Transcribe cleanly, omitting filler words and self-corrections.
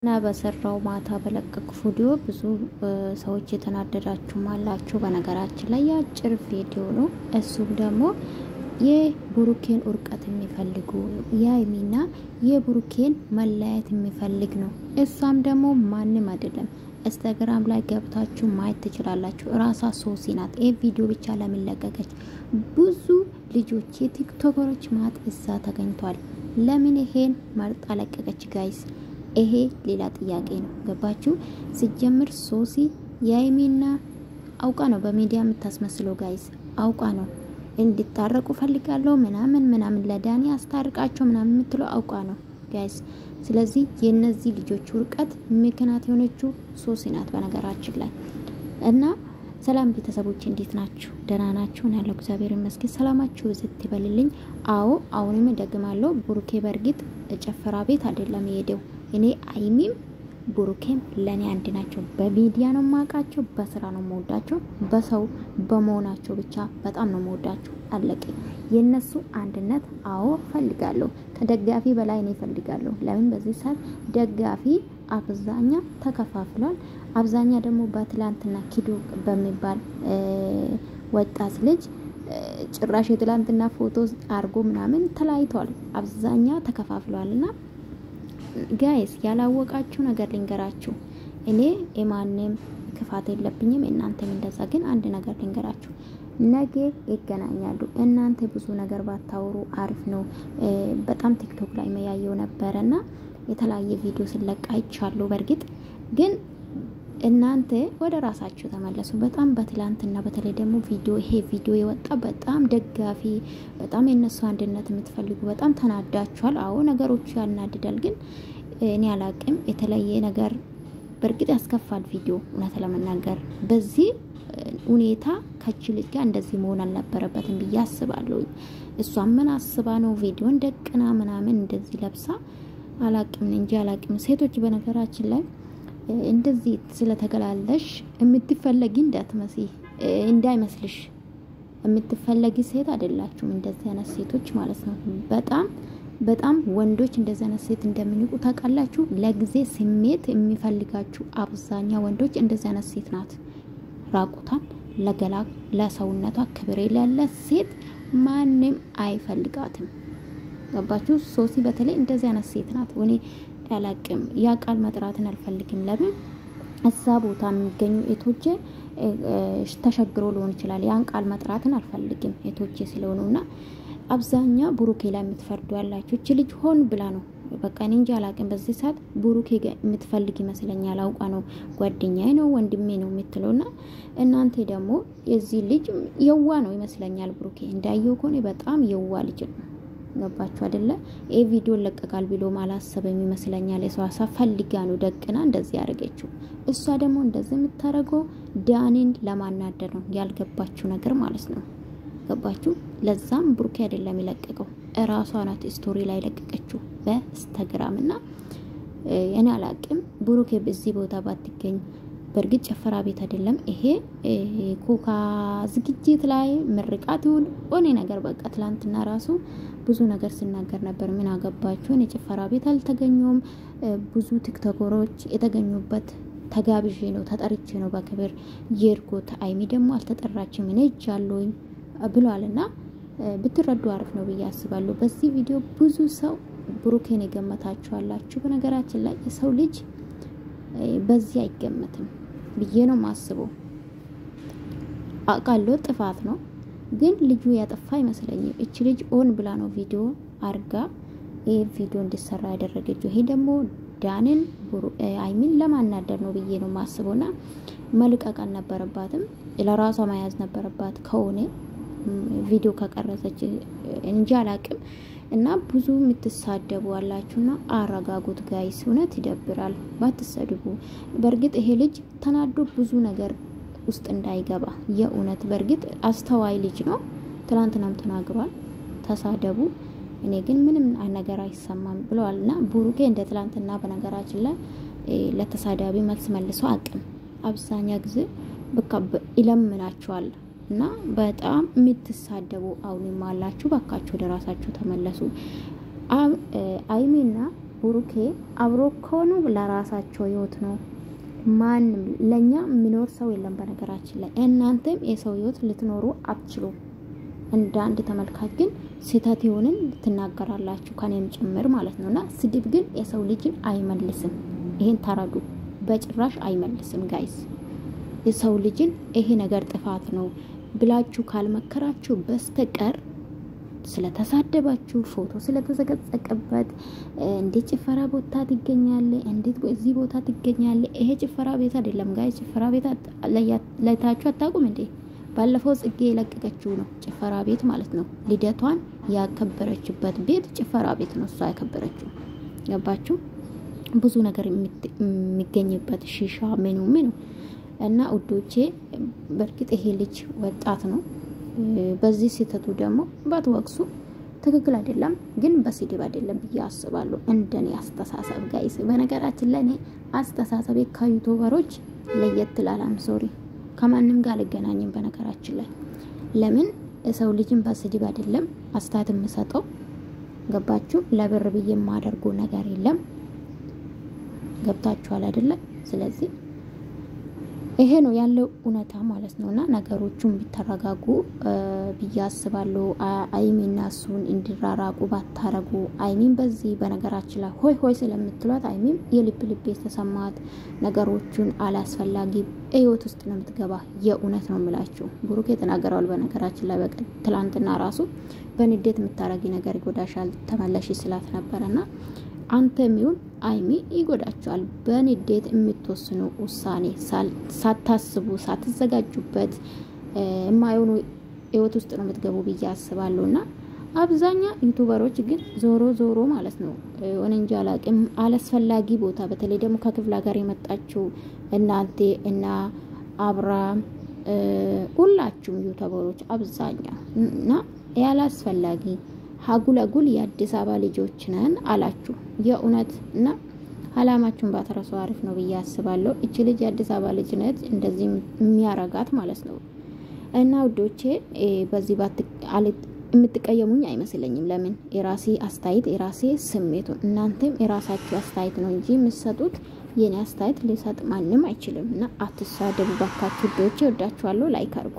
እና በሰራው ማታ በለቀቁ ቪዲዮ ብዙ ሰዎች የተናደዳችሁ አላችሁ። በነገራችን ላይ ያጭር ቪዲዮ ነው። እሱም ደግሞ የብሩኬን ኡርቀት የሚፈልጉ የሀይሚና የብሩኬን መለያየት የሚፈልግ ነው። እሷም ደግሞ ማንም አይደለም። ኢንስታግራም ላይ ገብታችሁ ማየት ትችላላችሁ። ራሳ ሶሲ ናት። ይሄ ቪዲዮ ብቻ ለምን ለቀቀች? ብዙ ልጆች የቲክቶከሮች ማት እዛ ተገኝቷል። ለምን ይሄን መርጣ ለቀቀች ጋይስ? ይሄ ሌላ ጥያቄ ነው። ገባችሁ? ሲጀምር ሶሲ የሀይሚና አውቃ ነው በሚዲያ የምታስመስለው ጋይስ። አውቃ ነው እንዲታረቁ ፈልጋለሁ ምናምን ለዳኒ አስታርቃቸው ምናምን የምትለው አውቃ ነው ጋይስ። ስለዚህ የነዚህ ልጆች ውርቀት ምክንያት የሆነችው ሶሲ ናት በነገራችን ላይ። እና ሰላም ቤተሰቦች እንዴት ናችሁ? ደህና ናችሁ? እና ያለው እግዚአብሔር ይመስገን። ሰላማችሁ ዝት ይበልልኝ። አዎ አሁንም ደግማለሁ። ብሩኬ በርግጥ ጨፈራ ቤት አይደለም የሄደው። እኔ ሀይሚም ብሩኬም ለኔ አንድ ናቸው። በሚዲያ ነው ማቃቸው፣ በስራ ነው መወዳቸው፣ በሰው በመሆናቸው ብቻ በጣም ነው መወዳቸው። አለቀ። የነሱ አንድነት አዎ ፈልጋለሁ። ከደጋፊ በላይ ነው ፈልጋለሁ። ለምን በዚህ ሰዓት ደጋፊ አብዛኛ ተከፋፍሏል። አብዛኛ ደግሞ በትላንትና ኪዱ በሚባል ወጣት ልጅ ጭራሽ የትላንትና ፎቶ አርጎ ምናምን ተላይቷል። አብዛኛ ተከፋፍሏልና ጋይስ ያላወቃችሁ ነገር ልንገራችሁ። እኔ የማንም ክፋት የለብኝም፣ እናንተም እንደዛ። ግን አንድ ነገር ልንገራችሁ፣ ነገ ይገናኛሉ። እናንተ ብዙ ነገር ባታወሩ አሪፍ ነው። በጣም ቲክቶክ ላይ መያየው ነበርና የተለያየ ቪዲዮ ስለቃ ይቻሉ። በርግጥ ግን እናንተ ወደ ራሳችሁ ተመለሱ። በጣም በትላንትና በተለይ ደግሞ ይሄ ቪዲዮ የወጣ በጣም ደጋፊ በጣም የነሱ አንድነት የምትፈልጉ በጣም ተናዳችኋል። አዎ ነገሮቹ ያናድዳል። ግን እኔ አላቅም የተለየ ነገር በርግጥ ያስከፋል ቪዲዮ። እውነት ለመናገር በዚህ ሁኔታ ከችልጅ ጋር እንደዚህ መሆን አልነበረበትም ብዬ አስባለሁ። እሷ ምን አስባ ነው ቪዲዮን ደቅና ምናምን እንደዚህ ለብሳ አላቅም እንጂ አላቅም። ሴቶች በነገራችን ላይ እንደዚህ ስለተገላለሽ የምትፈለጊ እንዳይመስልሽ። የምትፈለጊ ሴት አይደላችሁም እንደዚህ አይነት ሴቶች ማለት ነው። በጣም ወንዶች እንደዚህ አይነት ሴት እንደሚንቁ ታውቃላችሁ። ለጊዜ ስሜት የሚፈልጋችሁ አብዛኛው ወንዶች እንደዚህ አይነት ሴት ናት። ራቁታን ለገላ ለሰውነቷ ክብር የሌላት ሴት ማንም አይፈልጋትም። ገባችሁ? ሶሲ በተለይ እንደዚህ አይነት ሴት ናት። እኔ ያላቅም ያ ቃል መጥራትን አልፈልግም። ለምን እዛ ቦታ የሚገኙ እቶቼ ተሸግሮ ሊሆን ይችላል። ያን ቃል መጥራትን አልፈልግም እቶቼ ስለሆኑና አብዛኛ ብሩኬ ላይ የምትፈርዱ ያላችሁ እቺ ልጅ ሆን ብላ ነው። በቃ እኔ እንጂ አላቅም። በዚህ ሰዓት ብሩኬ የምትፈልግ ይመስለኛል። አውቃ ነው ጓደኛዬ ነው ወንድሜ ነው የምትለውና እናንተ ደግሞ የዚህ ልጅ የዋ ነው ይመስለኛል። ብሩኬ እንዳየው ከሆነ በጣም የዋ ልጅ ነው። ገባችሁ አይደለ? ይሄ ቪዲዮ ለቀቃል ብሎ ማላሰበም ይመስለኛል። የሷ ፈልጋ ነው ደቅና እንደዚህ ያረገችው። እሷ ደግሞ እንደዚህ የምታረገው ዳኒን ለማናደድ ነው። ያልገባችሁ ነገር ማለት ነው። ገባችሁ? ለዛም ብሩኬ አይደለም ይለቀቀው፣ እራሷ ናት ስቶሪ ላይ ለቀቀችው በኢንስታግራም። እና እኔ አላቅም ብሩኬ በዚህ ቦታ ባትገኝ። በርግጥ ጨፈራ ቤት አይደለም ይሄ ኮካ ዝግጅት ላይ ምርቃት ይሁን ኦኔ ነገር በቃ ትላንትና ራሱ ብዙ ነገር ሲናገር ነበር። ምን አገባችሁ? እኔ ጨፈራ ቤት አልተገኘሁም። ብዙ ቲክቶከሮች የተገኙበት ተጋብዤ ነው ተጠርቼ ነው በክብር የርኩት። ሀይሚ ደግሞ አልተጠራችም እኔ እጃለሁኝ ብሏልና ብትረዱ አሪፍ ነው ብዬ አስባለሁ። በዚህ ቪዲዮ ብዙ ሰው ብሩኬን ይገመታችኋላችሁ። በነገራችን ላይ የሰው ልጅ በዚህ አይገመትም ብዬ ነው ማስበው። አቃሎ ጥፋት ነው ግን ልጁ ያጠፋ አይመስለኝም። እቺ ልጅ ኦን ብላ ነው ቪዲዮ አርጋ ይሄ ቪዲዮ እንዲሰራ ያደረገችው። ይሄ ደግሞ ዳንን ሀይሚን ለማናደር ነው ብዬ ነው ማስበውና መልቀቅ አልነበረባትም። ለራሷ መያዝ ነበረባት ከሆነ ቪዲዮ ከቀረጸች እንጂ አላቅም። እና ብዙ የምትሳደቡ አላችሁና አረጋጉት ጋይስ። እውነት ይደብራል። ባትሰድቡ። በርግጥ ይሄ ልጅ ተናዶ ብዙ ነገር ውስጥ እንዳይገባ የእውነት በርግጥ አስተዋይ ልጅ ነው። ትላንትናም ተናግሯል ተሳደቡ እኔ ግን ምንም ነገር አይሰማም ብለዋልና ብሩኬ እንደ ትላንትና በነገራችን ላይ ለተሳዳቢ መልስ መልሶ አቅም አብዛኛ ጊዜ በቃ ይለምናቸዋል። እና በጣም የምትሳደቡ አሁንም አላችሁ። ባካችሁ ወደ ራሳችሁ ተመለሱ። አይሚና ቡሩኬ አብሮ ከሆኑ ለራሳቸው ህይወት ነው ማንም ለኛ የሚኖር ሰው የለም በነገራችን ላይ እናንተም የሰው ህይወት ልትኖሩ አትችሉም እንደ አንድ ተመልካች ግን ስህተት ይሆንን ትናገራላችሁ ከኔም ጭምር ማለት ነውና ስድብ ግን የሰው ልጅን አይመልስም ይሄን ተረዱ በጭራሽ አይመልስም ጋይስ የሰው ልጅን ይሄ ነገር ጥፋት ነው ብላችሁ ካልመከራችሁ በስተቀር ስለተሳደባችሁ ፎቶ ስለተዘቀዘቀበት እንዴት ጭፈራ ቦታ ትገኛለ እንዴት እዚህ ቦታ ትገኛለ ይሄ ጭፈራ ቤት አይደለም ጋይስ ጭፈራ ቤት ለታችሁ አታቁም እንዴ ባለፈው ጽጌ ለቀቀችው ነው ጭፈራ ቤት ማለት ነው ልደቷን ያከበረችበት ቤት ጭፈራ ቤት ነው እሷ ያከበረችው ገባችሁ ብዙ ነገር የሚገኝበት ሺሻ ምኑ እና ውዶቼ በርግጥ ይሄ ልጅ ወጣት ነው በዚህ ሲተቱ ደግሞ ባትወቅሱ ትክክል አይደለም ግን በስድብ አይደለም ያስባሉ እንደኔ አስተሳሰብ ጋይስ በነገራችን ላይ አስተሳሰብ ከዩቲዩበሮች ለየት ይላል ሶሪ ከማንም ጋር ልገናኝም በነገራችን ላይ ለምን ሰው ልጅን በስድብ አይደለም አስተያየት መስጠው ገባችሁ ለብር ብዬ ማደርገው ነገር የለም ገብታችኋል አይደለ ስለዚህ ይሄ ነው ያለው ኡነታ ማለት ነውና ነገሮቹን ቢተረጋጉ ቢያስባሉ አይሚና ሱን እንዲራራቁ ባታረጉ አይሚን በዚህ በነገራችን ላይ ሆይ ስለምትሏት አይሚን የልብ ተሰማት ነገሮቹን አላስፈላጊ ህይወት ውስጥ ነው የምትገባ የኡነት ነው የምላችሁ ቡሩኬ ተናገራል በነገራችን ላይ በቀን ትላንትና ራሱ በንዴት የምታረጊ ነገር ይጎዳሻል ተመለሽ ስላት ነበርና አንተም ይሁን አይሚ ይጎዳቻል በንዴት የምትወስኑ ውሳኔ ሳታስቡ ሳትዘጋጁበት የማይሆኑ ህይወት ውስጥ ነው የምትገቡ በያስባሉና አብዛኛ ዩቲዩበሮች ግን ዞሮ ማለት ነው ወንንጃ አላቅም አላስፈላጊ ቦታ በተለይ ደግሞ ከክፍለ ሀገር የመጣችሁ እናንተ እና አብራም ሁላችሁም ዩቲዩበሮች አብዛኛ እና ያላስፈላጊ ሀጉለጉል የአዲስ አበባ ልጆች ነን አላችሁ የኡነት እና አላማችሁን ባትረሱ አሪፍ ነው በያስባለሁ እቺ ልጅ የአዲስ አበባ ልጅ ነች እንደዚህ የሚያረጋት ማለት ነው እና ውዶቼ በዚህ የምትቀየሙኝ አይመስለኝም ለምን የራሴ አስተያየት የራሴ ስሜት እናንተም የራሳችሁ አስተያየት ነው እንጂ መስጠቱት የኔ አስተያየት ሊሰጥ ማንም አይችልም እና አትሳደቡ ባካችሁ ውዶቼ ወዳችኋለሁ ላይክ አድርጉ